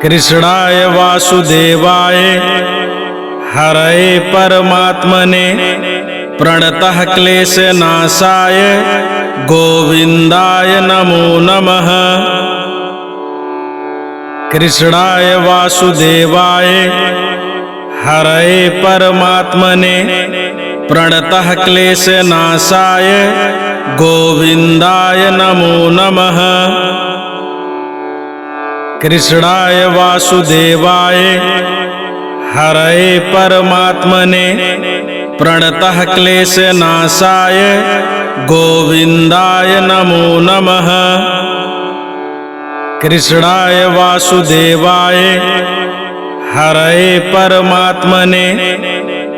कृष्णाय वासुदेवाय हरये परमात्मने प्रणतः क्लेशनाशाय गोविन्दाय नमो नमः। कृष्णाय वासुदेवाय हरये परमात्मने प्रणतः क्लेशनाशाय गोविन्दाय नमो नमः। कृष्णाय वासुदेवाय हरये परमात्मने प्रणतः क्लेशनाशाय गोविन्दाय नमो नमः। कृष्णाय वासुदेवाय हरये परमात्मने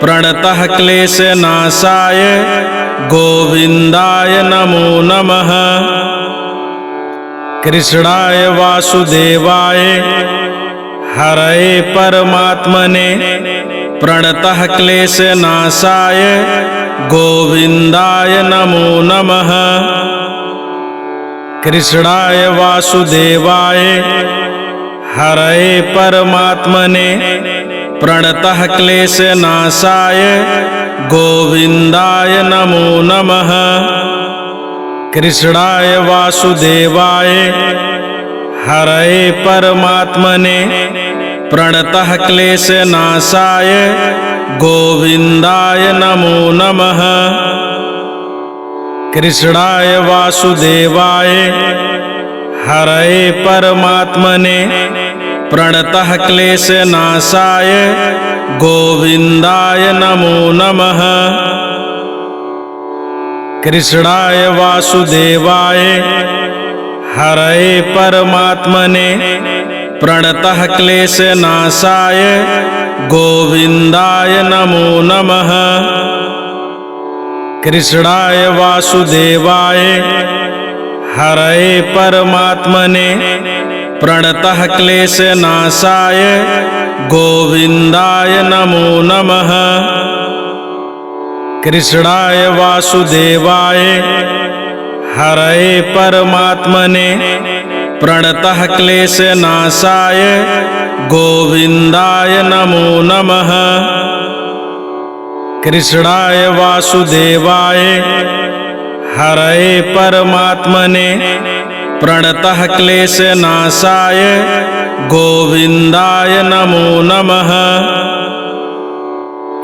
प्रणतः क्लेशनाशाय गोविन्दाय नमो नमः। कृष्णाय वासुदेवाय हरये परमात्मने प्रणतः क्लेशनाशाय गोविन्दाय नमो नमः। कृष्णाय वासुदेवाय हरये परमात्मने प्रणतः क्लेशनाशाय गोविन्दाय नमो नमः। कृष्णाय वासुदेवाय हरये परमात्मने प्रणतः क्लेशनाशाय गोविन्दाय नमो नमः। कृष्णाय वासुदेवाय हरये परमात्मने प्रणतः क्लेशनाशाय गोविन्दाय नमो नमः। कृष्णाय वासुदेवाय हरये परमात्मने प्रणतः क्लेशनाशाय गोविन्दाय नमो नमः। कृष्णाय वासुदेवाय हरये परमात्मने प्रणतः क्लेशनाशाय गोविन्दाय नमो नमः। कृष्णाय वासुदेवाय हरये परमात्मने प्रणतः क्लेशनाशाय गोविन्दाय नमो नमः। कृष्णाय वासुदेवाय हरये परमात्मने प्रणतः क्लेशनाशाय गोविन्दाय नमो नमः।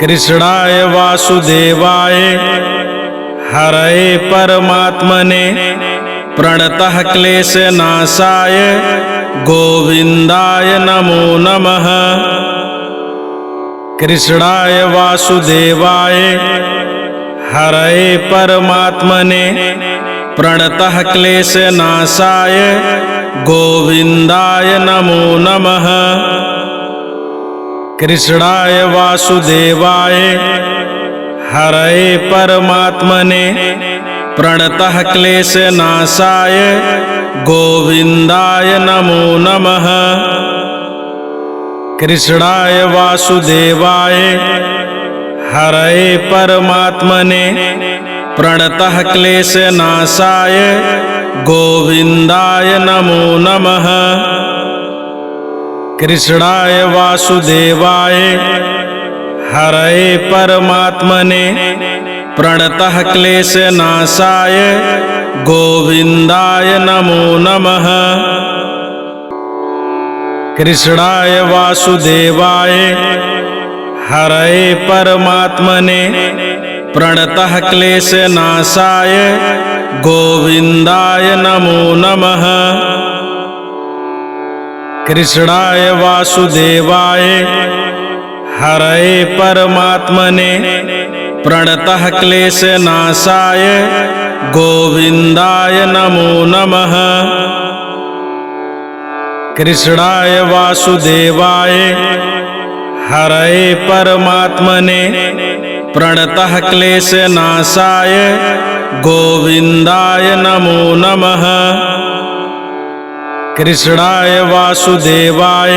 कृष्णाय वासुदेवाय हरये परमात्मने प्रणतः क्लेशनाशाय गोविन्दाय नमो नमः। कृष्णाय वासुदेवाय हरये परमात्मने प्रणतः क्लेशनाशाय गोविन्दाय नमो नमः। कृष्णाय वासुदेवाय हरये परमात्मने प्रणतः क्लेशनाशाय गोविन्दाय नमो नमः। कृष्णाय वासुदेवाय हरये परमात्मने प्रणतः क्लेशनाशाय गोविन्दाय नमो नमः। कृष्णाय वासुदेवाय हरये परमात्मने प्रणतः क्लेशनाशाय गोविन्दाय नमो नमः। कृष्णाय वासुदेवाय हरये परमात्मने प्रणतः क्लेशनाशाय गोविन्दाय नमो नमः। कृष्णाय वासुदेवाय हरये परमात्मने प्रणतः क्लेशनाशाय गोविन्दाय नमो नमः। कृष्णाय वासुदेवाय हरये परमात्मने प्रणतः क्लेशनाशाय गोविन्दाय नमो नमः। कृष्णाय वासुदेवाय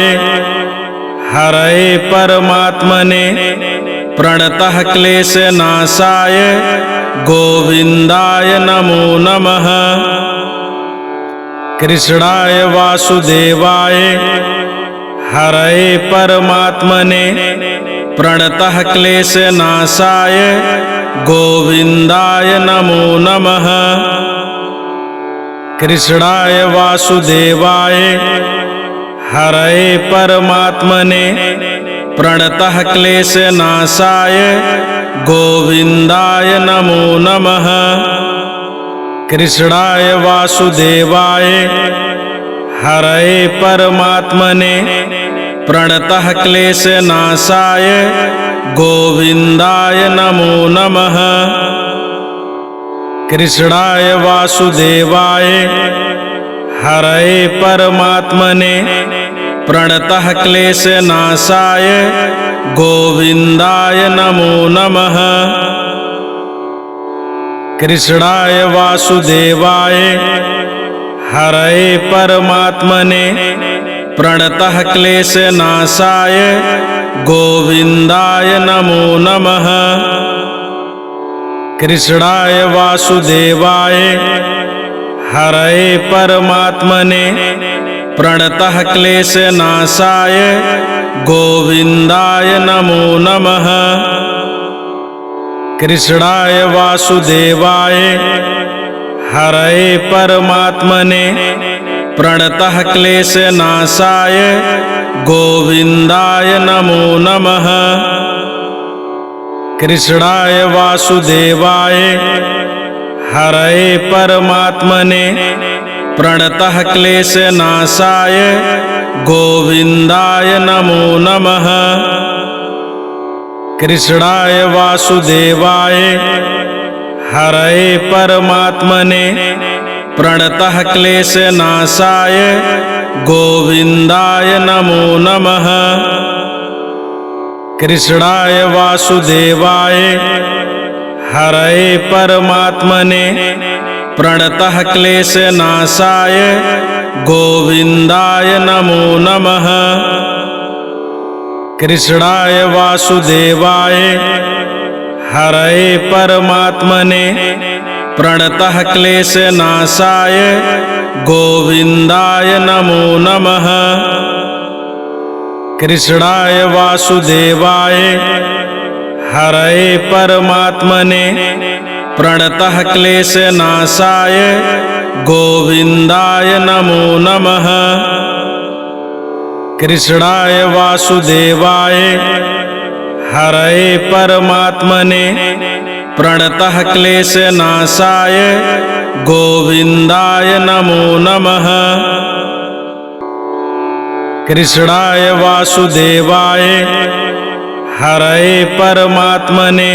हरये परमात्मने प्रणतः क्लेशनाशाय गोविन्दाय नमो नमः। कृष्णाय वासुदेवाय हरये परमात्मने प्रणतः क्लेशनाशाय गोविन्दाय नमो नमः। कृष्णाय वासुदेवाय हरये परमात्मने प्रणतः क्लेशनाशाय गोविन्दाय नमो नमः। कृष्णाय वासुदेवाय हरये परमात्मने प्रणतः क्लेशनाशाय गोविन्दाय नमो नमः। कृष्णाय वासुदेवाय हरये परमात्मने प्रणतः क्लेशनाशाय गोविन्दाय नमो नमः। कृष्णाय वासुदेवाय हरये परमात्मने प्रणतः क्लेशनाशाय गोविन्दाय नमो नमः। कृष्णाय वासुदेवाय हरये परमात्मने प्रणतः क्लेशनाशाय गोविन्दाय नमो नमः। कृष्णाय वासुदेवाय हरये परमात्मने प्रणतः क्लेशनाशाय गोविन्दाय नमो नमः। कृष्णाय वासुदेवाय हरये परमात्मने प्रणतः क्लेशनाशाय गोविन्दाय नमो नमः। कृष्णाय वासुदेवाय हरये परमात्मने प्रणतः क्लेशनाशाय गोविन्दाय नमो नमः। कृष्णाय वासुदेवाय हरये परमात्मने प्रणतः क्लेशनाशाय गोविन्दाय नमो नमः। कृष्णाय वासुदेवाय हरये परमात्मने प्रणतः क्लेशनाशाय गोविन्दाय नमो नमः। कृष्णाय वासुदेवाय हरये परमात्मने प्रणतः क्लेशनाशाय गोविन्दाय नमो नमः। कृष्णाय वासुदेवाय हरये परमात्मने प्रणतः क्लेशनाशाय गोविन्दाय नमो नमः। कृष्णाय वासुदेवाय हरये परमात्मने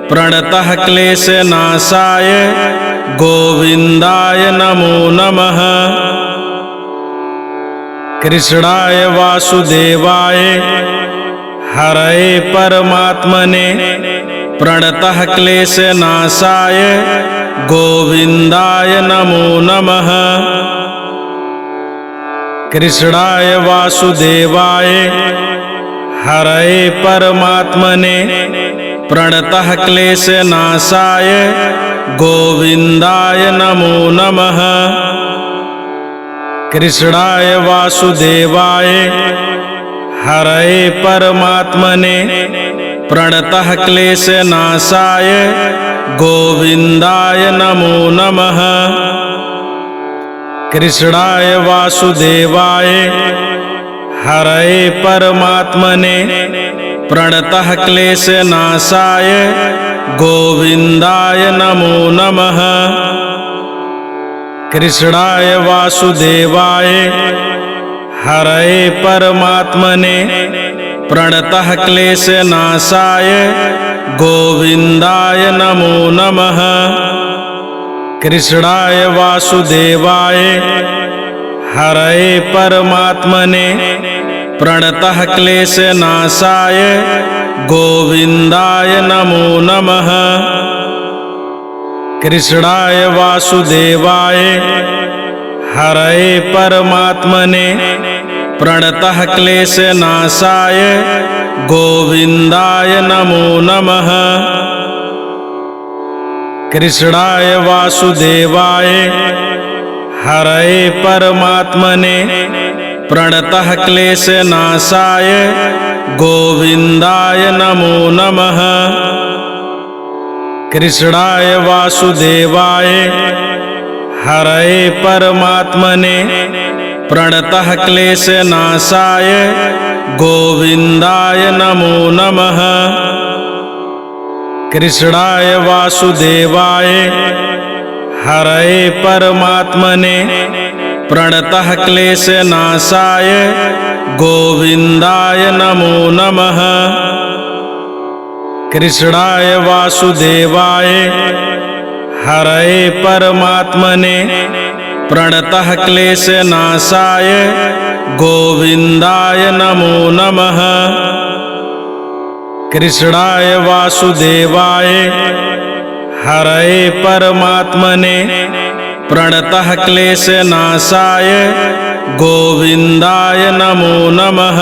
प्रणतः क्लेशनाशाय गोविन्दाय नमो नमः। कृष्णाय वासुदेवाय हरये परमात्मने प्रणतः क्लेशनाशाय गोविन्दाय नमो नमः। कृष्णाय वासुदेवाय हरये परमात्मने प्रणतः क्लेशनाशाय गोविन्दाय नमो नमः। कृष्णाय वासुदेवाय हरये परमात्मने प्रणतः क्लेशनाशाय गोविन्दाय नमो नमः। कृष्णाय वासुदेवाय हरये परमात्मने प्रणतः क्लेशनाशाय गोविन्दाय नमो नमः। कृष्णाय वासुदेवाय हरये परमात्मने प्रणतः क्लेशनाशाय गोविन्दाय नमो नमः। कृष्णाय वासुदेवाय हरये परमात्मने प्रणतः क्लेशनाशाय गोविन्दाय नमो नमः। कृष्णाय वासुदेवाय हरये परमात्मने प्रणतः क्लेशनाशाय गोविन्दाय नमो नमः। कृष्णाय वासुदेवाय हरये परमात्मने प्रणतः क्लेशनाशाय गोविन्दाय नमो नमः। कृष्णाय वासुदेवाय हरये परमात्मने प्रणतः क्लेशनाशाय गोविन्दाय नमो नमः। कृष्णाय वासुदेवाय हरये परमात्मने प्रणतः क्लेशनाशाय गोविन्दाय नमो नमः। कृष्णाय वासुदेवाय हरये परमात्मने प्रणतः क्लेशनाशाय गोविन्दाय नमो नमः। कृष्णाय वासुदेवाय हरये परमात्मने प्रणतः क्लेशनाशाय गोविन्दाय नमो नमः।